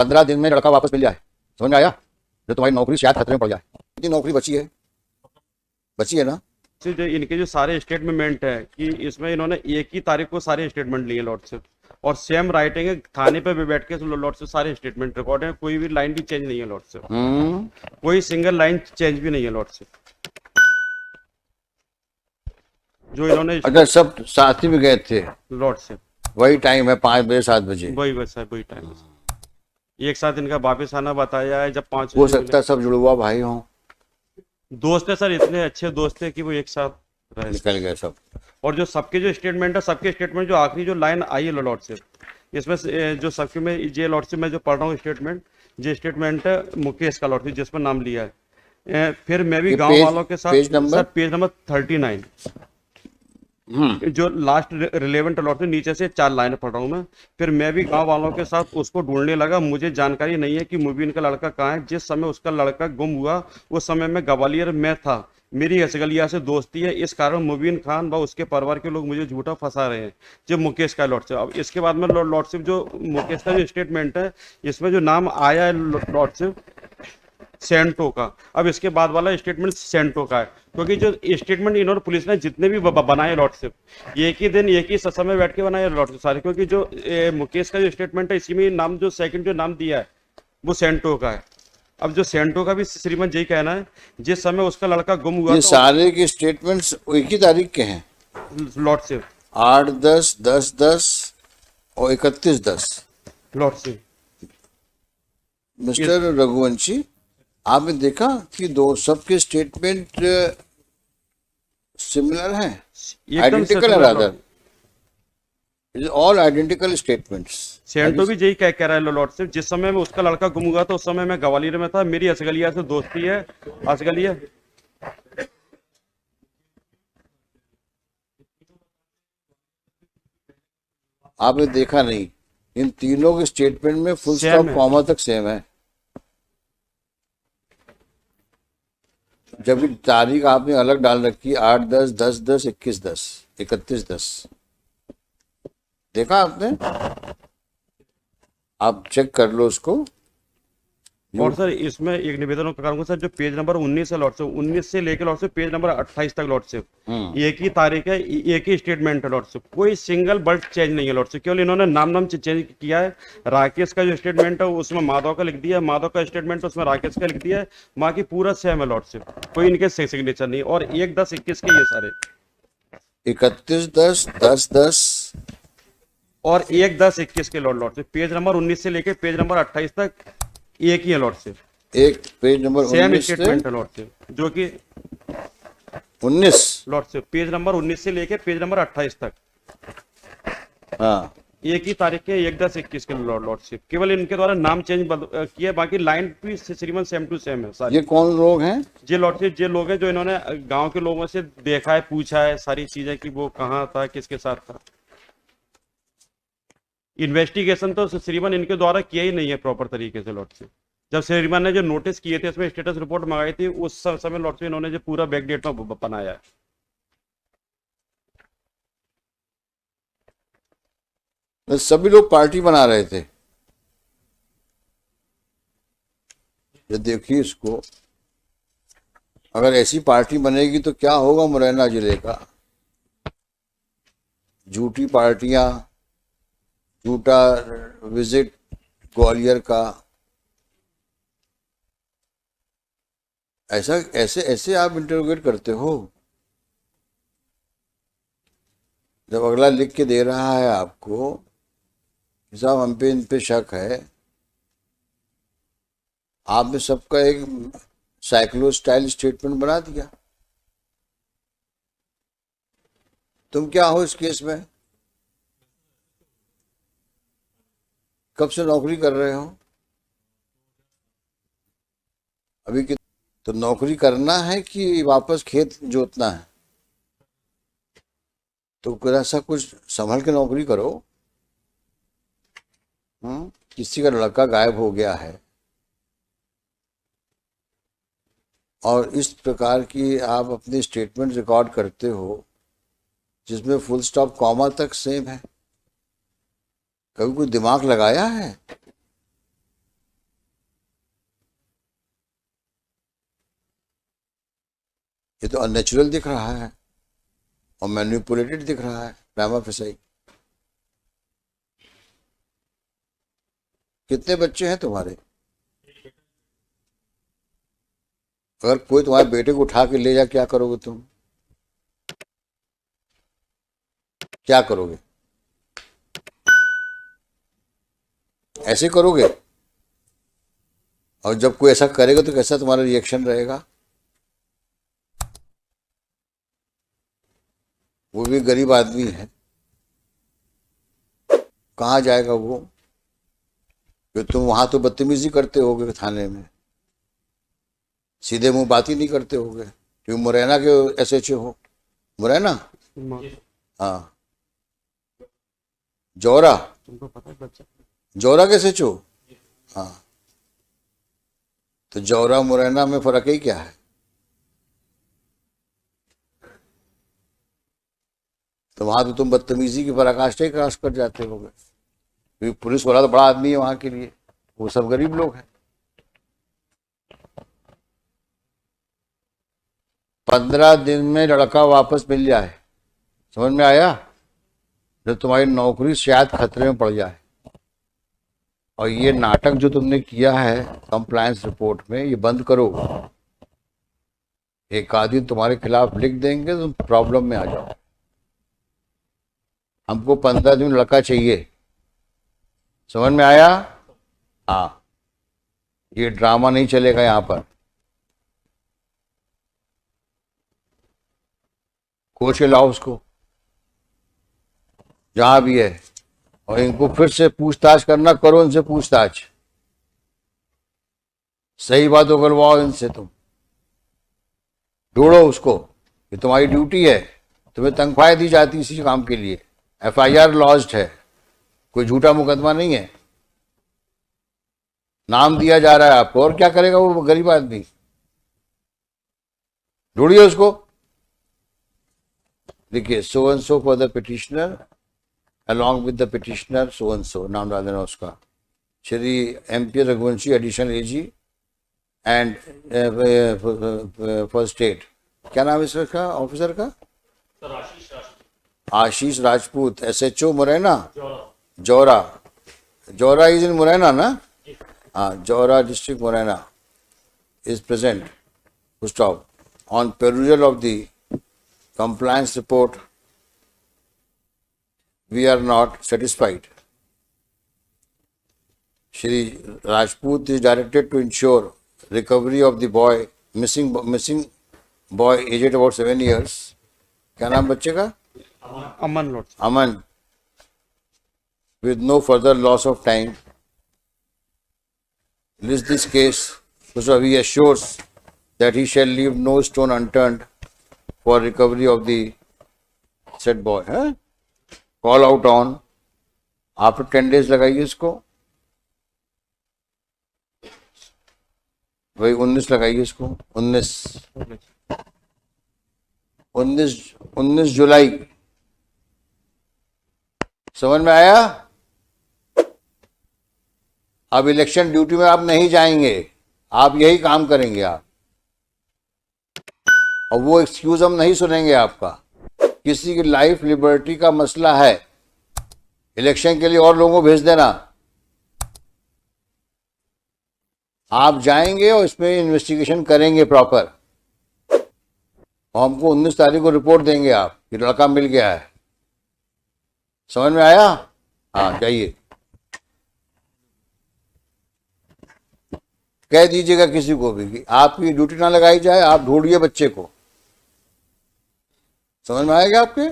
15 दिन में लड़का वापस मिल जाए, समझ में आया? जो तुम्हारी नौकरी शायद खतरे में पड़ जाए। कितनी नौकरी बची है ना? जो इनके जो सारे स्टेटमेंट है कि इसमें इन्होंने एक ही तारीख को सारे स्टेटमेंट लिए लॉर्ड से, और सेम राइटिंग है, थाने पे भी बैठ के लॉर्ड से सारे स्टेटमेंट रिकॉर्ड है, कोई भी लाइन भी चेंज नहीं है लॉर्ड से, कोई सिंगल लाइन चेंज भी नहीं है लॉर्ड से जो इन्होंने। अगर सब साथ ही में गए थे लॉर्ड से वही टाइम है 5 बजे 7 बजे, वही बस है, वही टाइम है। एक साथ इनका वापस आना बताया है, जब 5 हो सकता है सब जुड़वा भाई हों, दोस्त है सर, इतने अच्छे दोस्त है कि वो एक साथ रहे। निकल गए सब। और जो सबके जो स्टेटमेंट है, सबके स्टेटमेंट जो आखिरी जो लाइन आई है लॉर्ड से, इसमें से जो सबके में जे लॉर्ड से मैं जो पढ़ रहा हूँ स्टेटमेंट, जो स्टेटमेंट है मुकेश का लॉर्ड से जिसमें नाम लिया है। फिर मैं भी गांव वालों के साथ सर पेज नंबर 39 जो लास्ट रिलेवेंट लॉर्ड से नीचे से 4 लाइन पढ़ रहा हूँ मैं। फिर मैं भी गांव वालों के साथ उसको ढूंढने लगा, मुझे जानकारी नहीं है कि मुबीन का लड़का कहाँ है। जिस समय उसका लड़का गुम हुआ उस समय मैं ग्वालियर में था, मेरी असगलिया से दोस्ती है, इस कारण मुबीन खान व उसके परिवार के लोग मुझे झूठा फंसा रहे हैं। जो मुकेश का लॉर्डशिप, अब इसके बाद में लॉर्डशिप जो मुकेश का जो स्टेटमेंट है, इसमें जो नाम आया है लॉर्डशिप सेंटो का, अब इसके बाद वाला स्टेटमेंट सेंटो का है, क्योंकि जो स्टेटमेंट इन्होंने पुलिस ने जितने भी बनाए लॉर्डशिप, एक ही दिन एक ही समय बैठ के बनाए लॉर्डशिप सारे, क्योंकि जो मुकेश का जो स्टेटमेंट है इसी में नाम जो सेकंड जो नाम दिया है वो सेंटो का है। अब जो सेंटो का भी श्रीमान जी कहना है, जिस समय उसका लड़का गुम हुआ, ये सारे के स्टेटमेंट्स एक ही तारीख के हैं लॉर्डशिप, 8, 10, 10, 10 और 31, 10। लॉर्डशिप मिस्टर रघुवंशी, आपने देखा कि दो सबके स्टेटमेंट सिमिलर हैं, आइडेंटिकल है, रादर ऑल आइडेंटिकल स्टेटमेंट्स। सेंटो भी यही कह रहा है लॉर्डशिप, जिस समय में उसका लड़का गुम हुआ था उस समय मैं ग्वालियर में था, मेरी असगलिया से दोस्ती है। असगलिया आपने देखा नहीं, इन तीनों के स्टेटमेंट में फुल स्टॉप कॉमा तक सेम है, जबकि तारीख आपने अलग डाल रखी, 8, 10, 10, 10, 21, 10, 31, 10। देखा आपने? आप चेक कर लो उसको। और सर इसमें एक निवेदन करूंगा सर, जो पेज नंबर 19 है लॉर्डशिप, 19 से लेकर लॉर्डशिप पेज नंबर 28 तक लॉर्डशिप, एक ही तारीख है, एक ही स्टेटमेंट है लॉर्डशिप, कोई सिंगल वर्ड चेंज नहीं है लॉर्डशिप, केवल इन्होंने नाम चेंज किया है। राकेश का जो स्टेटमेंट है उसमें माधव का लिख दिया, माधव का स्टेटमेंट उसमें राकेश का लिख दिया है, बाकी पूरा सेम है लॉर्डशिप, कोई इनके सिग्नेचर नहीं। और 1, 10, 21 के ये सारे 31, 10, 10, 10 और 1, 10, 21 के लॉर्डशिप, पेज नंबर 19 से लेकर पेज नंबर 28 तक एक ही है लॉर्डशिप, एक पेज नंबर सेम स्टेटमेंट है लॉर्डशिप, जो कि 19 लॉर्डशिप पेज नंबर 19 से लेके पेज नंबर 28 तक, हाँ एक ही तारीख के 1, 10, 21 के लॉर्डशिप, केवल इनके द्वारा नाम चेंज किया, बाकी लाइन भी श्रीमान सेम टू सेम है सारी। ये कौन लोग हैं? ये लॉर्डशिप ये लोग हैं जो इन्होंने गांव के लोगों से देखा है, पूछा है सारी चीजें कि वो कहाँ था, किसके साथ था। इन्वेस्टिगेशन तो श्रीमान इनके द्वारा किया ही नहीं है प्रॉपर तरीके से लॉर्डशिप। जब श्रीमान ने जो नोटिस किए थे उसमें स्टेटस रिपोर्ट मंगाई थी, उस समय लॉर्डशिप इन्होंने जो पूरा बैकडेट में बनाया है। सभी लोग पार्टी बना रहे थे। ये देखिए इसको, अगर ऐसी पार्टी बनेगी तो क्या होगा मुरैना जिले का। झूठी पार्टियां, झूठा विजिट ग्वालियर का, ऐसा ऐसे ऐसे आप इंटरोगेट करते हो। जब अगला लिख के दे रहा है आपको साहब हम पे इन पे शक है, आपने सबका एक साइक्लो स्टाइल स्टेटमेंट बना दिया। तुम क्या हो इस केस में? कब से नौकरी कर रहे हो? अभी कि तो नौकरी करना है कि वापस खेत जोतना है? तो ऐसा कुछ संभल के नौकरी करो। किसी का लड़का गायब हो गया है और इस प्रकार की आप अपनी स्टेटमेंट रिकॉर्ड करते हो जिसमें फुल स्टॉप कॉमा तक सेम है। कभी कोई दिमाग लगाया है? ये तो अननेचुरल दिख रहा है और मैनिपुलेटेड दिख रहा है प्राइमा फेसाई। कितने बच्चे हैं तुम्हारे? अगर कोई तुम्हारे बेटे को उठा के ले जा, क्या करोगे तुम? क्या करोगे? ऐसे करोगे? और जब कोई ऐसा करेगा तो कैसा तुम्हारा रिएक्शन रहेगा? वो भी गरीब आदमी है, कहाँ जाएगा वो? कि तुम वहां तो बदतमीजी करते होगे थाने में, सीधे मुंह बात ही नहीं करते होगे, क्योंकि मुरैना के एसएचओ हो। मुरैना? हाँ। जौरा? तुमको पता है बच्चा? जौरा के एसएचओ? हाँ। तो जौरा मुरैना में फर्क ही क्या है? तो वहां तो तुम बदतमीजी की पराकाष्ठा ही क्रॉस कर जाते होगे, क्योंकि पुलिस वाला तो बड़ा आदमी है वहां के लिए, वो सब गरीब लोग हैं। 15 दिन में लड़का वापस मिल जाए, समझ में आया? जब तुम्हारी नौकरी शायद खतरे में पड़ जाए। और ये नाटक जो तुमने किया है कंप्लायंस रिपोर्ट में, ये बंद करो। एक आदमी तुम्हारे खिलाफ लिख देंगे तो तुम प्रॉब्लम में आ जाओ। हमको 15 दिन लड़का चाहिए, समझ में आया? हाँ, ये ड्रामा नहीं चलेगा यहाँ पर। कोच के लाओ उसको जहां भी है, और इनको फिर से पूछताछ करना, करो इनसे पूछताछ, सही बात करवाओ इनसे। तुम ढूंढो उसको, ये तुम्हारी ड्यूटी है, तुम्हें तनख्वाह दी जाती इसी काम के लिए। एफआईआर लॉज्ड है, कोई झूठा मुकदमा नहीं है, नाम दिया जा रहा है आपको, और क्या करेगा वो गरीब आदमी? ढूंढिए उसको, देखिए so and so for the petitioner along with the petitioner so and so, नाम डाल देना उसका, Shri MP Raghuvanshi additional AG and for state. क्या नाम है इसका ऑफिसर का? Ashish Rajput, SHO Morena, Jaura. Jaura is in Morena ना? हाँ, Jaura district Morena is present, stop, on perusal of the compliance report we are not satisfied. Shri Rajput is directed to ensure recovery of the boy, missing boy aged about 7 years. क्या नाम बच्चे का? Aman lord. Aman, with no further loss of time. List this case, so he assures that he shall leave no stone unturned for recovery of the said boy. Call out on, after 10 days लगाइए इसको, वही 19 लगाइए इसको, 19 जुलाई। समझ में आया? अब election duty में आप नहीं जाएंगे, आप यही काम करेंगे आप, और वो एक्सक्यूज हम नहीं सुनेंगे आपका। किसी की लाइफ लिबर्टी का मसला है, इलेक्शन के लिए और लोगों को भेज देना, आप जाएंगे और इसमें इन्वेस्टिगेशन करेंगे प्रॉपर, और हमको 19 तारीख को रिपोर्ट देंगे आप कि लड़का मिल गया है। समझ में आया? हाँ, जाइए, कह दीजिएगा किसी को भी कि आपकी ड्यूटी ना लगाई जाए, आप ढूंढिए बच्चे को। समझ में आएगा आपके?